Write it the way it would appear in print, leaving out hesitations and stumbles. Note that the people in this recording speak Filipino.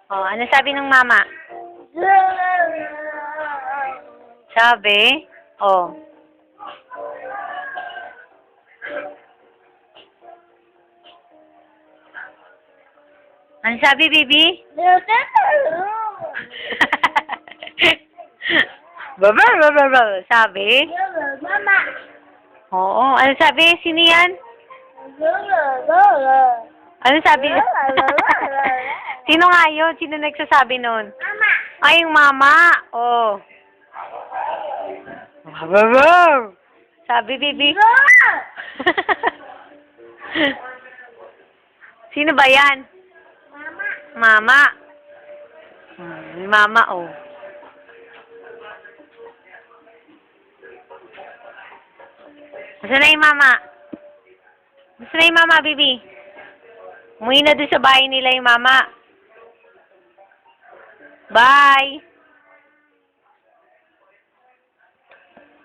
Oh, ano sabi ng mama? Sabi? Oh. Ano sabi, baby? Baba. Sabi? Mama. Oo. Ano sabi? Sino yan? Ano sabi? Sino nga yun? Sino nagsasabi nun? Mama. Ay, yung mama. Oh. Baba. Sabi, baby. Sino ba yan? Mama. Mama. Mama, oh. Nasaan na yung mama? Nasaan na yung mama, baby? Umuwi na doon sa bahay nila yung mama. Bye!